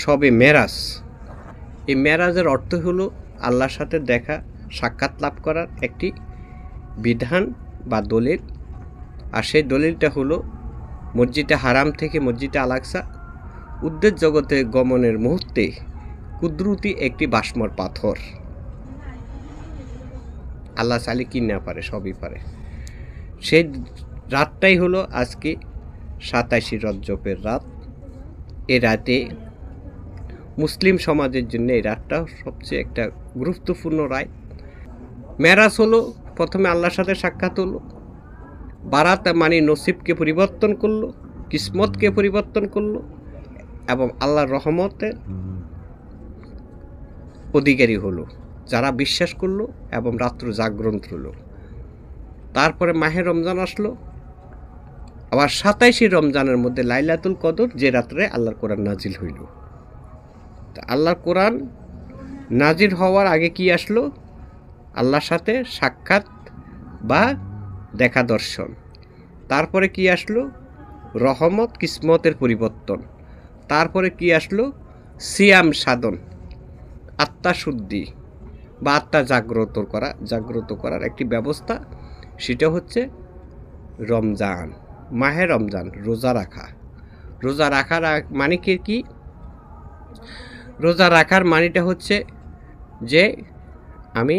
শবে মেরাজ। এই মেরাজের অর্থ হলো আল্লাহর সাথে দেখা, সাক্ষাৎ লাভ করার একটি বিধান বা দলিল। আর সেই দলিলটা হলো মসজিদে হারাম থেকে মসজিদে আল আকসা উদ্দেশ জগতে গমনের মুহূর্তে কুদরতি একটি বাসমর পাথর। আল্লাহ চাইলে কি না পারে, সবই পারে। সেই রাতটাই হলো আজকে 27 রজবের রাত। এ রাতে মুসলিম সমাজের জন্য এই রাতটা সবচেয়ে একটা গুরুত্বপূর্ণ রাত। মেরাজ হলো প্রথমে আল্লাহর সাথে সাক্ষাৎ হলো, বারাত মানে নসিবকে পরিবর্তন করলো, কিসমতকে পরিবর্তন করলো এবং আল্লাহর রহমতের অধিকারী হলো যারা বিশ্বাস করলো এবং রাত্র জাগরণ হলো। তারপরে মাহে রমজান আসলো, আবার 27 রমজানের মধ্যে লাইলাতুল কদর, যে রাত্রে আল্লাহর কোরআন নাজিল হইল। আল্লাহর কোরআন নাজিল হওয়ার আগে কি আসলো? আল্লাহর সাথে সাক্ষাৎ বা দেখা দর্শন। তারপরে কি আসলো? রহমত, কিসমতের পরিবর্তন। তারপরে কি আসলো? সিয়াম সাধন, আত্মা শুদ্ধি বা আত্মা জাগ্রত করার একটি ব্যবস্থা। সেটা হচ্ছে রমজান, মাহে রমজান, রোজা রাখা। রোজা রাখার মানে কি? রোজা রাখার মানেটা হচ্ছে যে আমি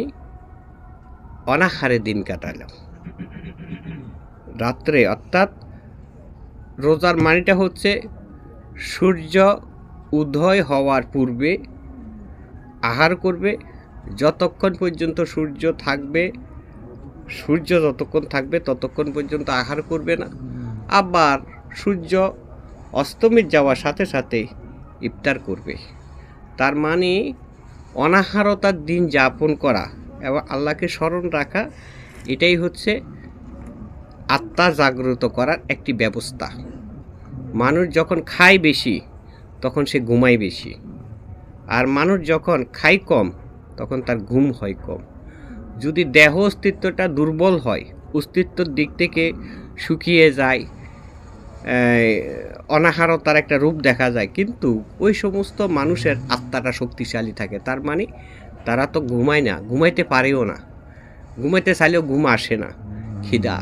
অনাহারে দিন কাটালাম রাত্রে, অর্থাৎ রোজার মানেটা হচ্ছে সূর্য উদয় হওয়ার পূর্বে আহার করবে, যতক্ষণ পর্যন্ত সূর্য থাকবে, সূর্য যতক্ষণ থাকবে ততক্ষণ পর্যন্ত আহার করবে না। আবার সূর্য অস্তমিত যাওয়ার সাথে সাথে ইফতার করবে। তার মানে অনাহারতার দিন যাপন করা এবং আল্লাহকে স্মরণ রাখা, এটাই হচ্ছে আত্মা জাগ্রত করার একটি ব্যবস্থা। মানুষ যখন খায় বেশি তখন সে ঘুমায় বেশি, আর মানুষ যখন খায় কম তখন তার ঘুম হয় কম। যদি দেহ অস্তিত্বটা দুর্বল হয়, অস্তিত্বর দিক থেকে শুকিয়ে যায়, অনাহারতার একটা রূপ দেখা যায়, কিন্তু ওই সমস্ত মানুষের আত্মাটা শক্তিশালী থাকে। তার মানে তারা তো ঘুমায় না, ঘুমাইতে পারেও না, ঘুমাইতে চাইলেও ঘুম আসে না, খিদা।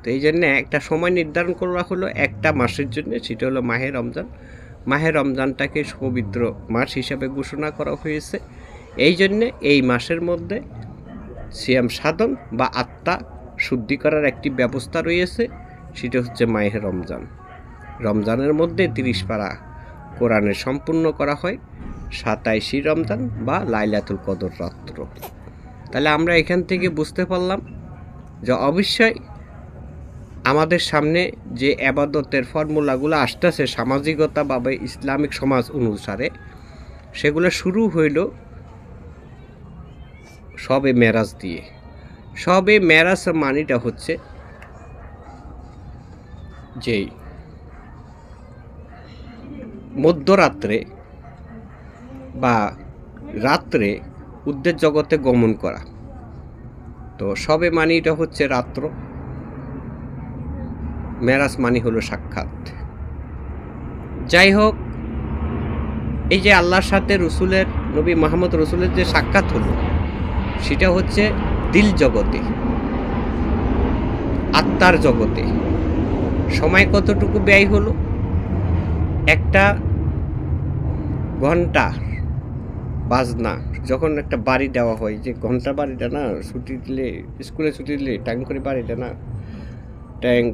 তো এই জন্যে একটা সময় নির্ধারণ করা হলো একটা মাসের জন্য, সেটা হলো মাহে রমজান। মাহে রমজানটাকে পবিত্র মাস হিসাবে ঘোষণা করা হয়েছে। এই জন্যে এই মাসের মধ্যে সিয়াম সাধন বা আত্মা শুদ্ধি করার একটি ব্যবস্থা রয়েছে, সেটা হচ্ছে মাহে রমজান। রমজানের মধ্যে 30 পারা কোরআনের সম্পূর্ণ করা হয় 27 রমজান বা লাইলাতুল কদর রাত্র। তাহলে আমরা এখান থেকে বুঝতে পারলাম যে অবশ্যই আমাদের সামনে যে আবাদতের ফর্মুলাগুলো আসতেছে সামাজিকতাভাবে ইসলামিক সমাজ অনুসারে, সেগুলো শুরু হইল শবে মেরাজ দিয়ে। শবে মেরাজ মানিটা হচ্ছে যে মধ্যরাত্রে বা রাত্রে উদ্দেশ জগতে গমন করা। তো শবে মানিটা হচ্ছে রাত্র, মেরাজ মানি হলো সাক্ষাৎ। যাই হোক, এই যে আল্লাহর সাথে রসুলের, নবী মুহাম্মদ রসুলের যে সাক্ষাৎ হলো, সেটা হচ্ছে দিল জগতে, আত্মার জগতে। সময় কতটুকু ব্যয় হলো? একটা ঘন্টা বাজনা যখন একটা বাড়ি দেওয়া হয়, যে ঘন্টা বাড়িটা না, ছুটি দিলে, স্কুলে ছুটি দিলে টাইম করে বাড়িটা না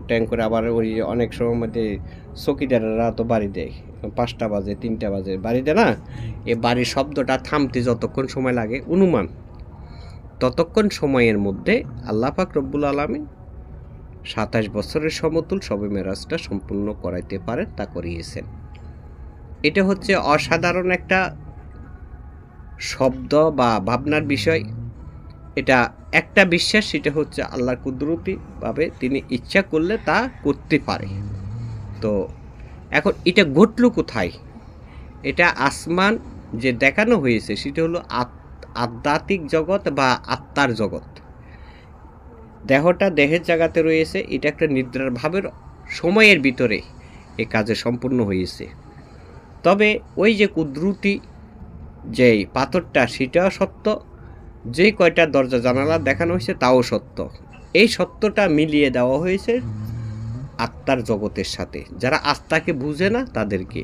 ট্যাং করে, আবার ওই অনেক সময় মধ্যে চকিদারেরা তো বাড়ি দেয় 5টা বাজে 3টা বাজে বাড়ি দেয় না, এই বাড়ির শব্দটা থামতে যতক্ষণ সময় লাগে অনুমান, ততক্ষণ সময়ের মধ্যে আল্লাহ পাক রব্বুল আলামিন 27 বছরের সমতুল শবে মেরাজটা সম্পূর্ণ করাইতে পারেন, তা করিয়েছেন। এটা হচ্ছে অসাধারণ একটা শব্দ বা ভাবনার বিষয়। এটা একটা বিশ্বাস, সেটা হচ্ছে আল্লাহর কুদরতিভাবে তিনি ইচ্ছা করলে তা করতে পারে। তো এখন এটা ঘটল কোথায়? এটা আসমান যে দেখানো হয়েছে সেটা হলো আধ্যাত্মিক জগৎ বা আত্মার জগৎ। দেহটা দেহের জায়গাতে রয়েছে, এটা একটা নিদ্রার ভাবের সময়ের ভিতরে এ কাজে সম্পূর্ণ হয়েছে। তবে ওই যে কুদরতি যেই পাথরটা সেটাও সত্য, যে কয়টা দরজা জানালা দেখানো হয়েছে তাও সত্য। এই সত্যটা মিলিয়ে দেওয়া হয়েছে আত্মার জগতের সাথে, যারা আত্মাকে বুঝে না তাদেরকে।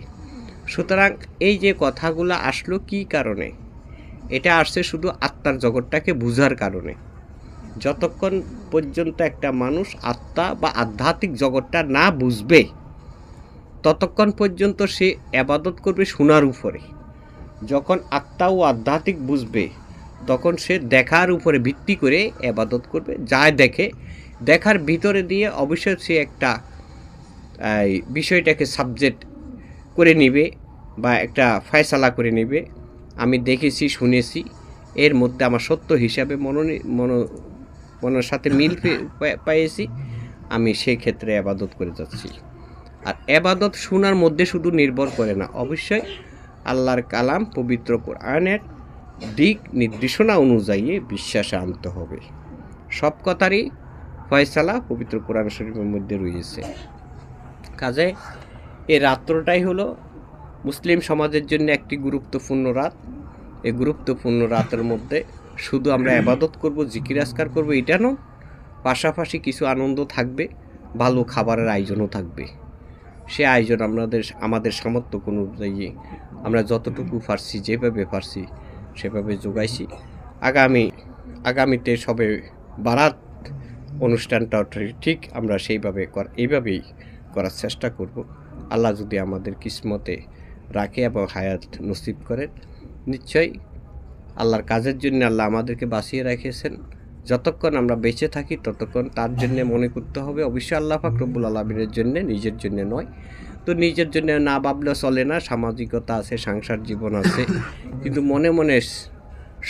সুতরাং এই যে কথাগুলো আসলো কি কারণে, এটা আসছে শুধু আত্মার জগৎটাকে বুঝার কারণে। যতক্ষণ পর্যন্ত একটা মানুষ আত্মা বা আধ্যাত্মিক জগৎটা না বুঝবে ততক্ষণ পর্যন্ত সে আবাদত করবে শোনার উপরে। যখন আত্মা ও আধ্যাত্মিক বুঝবে তখন সে দেখার উপরে ভিত্তি করে আবাদত করবে। যা দেখে, দেখার ভিতরে দিয়ে অবশ্যই সে একটা বিষয়টাকে সাবজেক্ট করে নিবে বা একটা ফয়সালা করে নিবে। আমি দেখেছি, শুনেছি, এর মধ্যে আমার সত্য হিসাবে মনের সাথে মিল পেয়েছি, আমি সেই ক্ষেত্রে আবাদত করে যাচ্ছি। আর আবাদত শোনার মধ্যে শুধু নির্ভর করে না, অবশ্যই আল্লাহর কালাম পবিত্র কোরআনের দিক নির্দেশনা অনুযায়ী বিশ্বাসে আনতে হবে। সব কথারই ফয়সালা পবিত্র কোরআন শরীফের মধ্যে রয়েছে। কাজে এই রাত্রটাই হলো মুসলিম সমাজের জন্য একটি গুরুত্বপূর্ণ রাত। এই গুরুত্বপূর্ণ রাতের মধ্যে শুধু আমরা আবাদত করব, জিকির আজকার করব এটা নয়, পাশাপাশি কিছু আনন্দ থাকবে, ভালো খাবারের আয়োজনও থাকবে। সে আয়োজন আমাদের সামর্থ্য অনুযায়ী আমরা যতটুকু পারছি, যেভাবে পারছি সেভাবে যোগাইছি। আগামীতে সবে বারাত অনুষ্ঠানটা ঠিক আমরা এইভাবেই করার চেষ্টা করব। আল্লাহ যদি আমাদের কিসমতে রাখে এবং হায়াত নসিব করেন, নিশ্চয়ই আল্লাহর কাজের জন্য আল্লাহ আমাদেরকে বাঁচিয়ে রেখেছেন। যতক্ষণ আমরা বেঁচে থাকি ততক্ষণ তার জন্য মনে করতে হবে, অবশ্যই আল্লাহ পাক রব্বুল আলামিনের জন্য, নিজের জন্য নয়। তো নিজের জন্য না ভাবলে চলে না, সামাজিকতা আছে, সংসার জীবন আছে, কিন্তু মনে মনে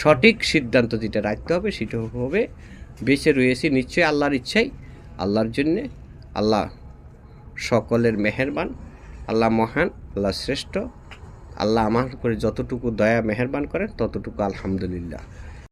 সঠিক সিদ্ধান্ত যেটা রাখতে হবে সেটা হবে বেঁচে রয়েছি নিশ্চয়ই আল্লাহর ইচ্ছাই, আল্লাহর জন্যে। আল্লাহ সকলের মেহেরবান, আল্লাহ মহান, আল্লাহ শ্রেষ্ঠ। আল্লাহ আমার উপরে যতটুকু দয়া মেহেরবান করেন ততটুকু আলহামদুলিল্লাহ।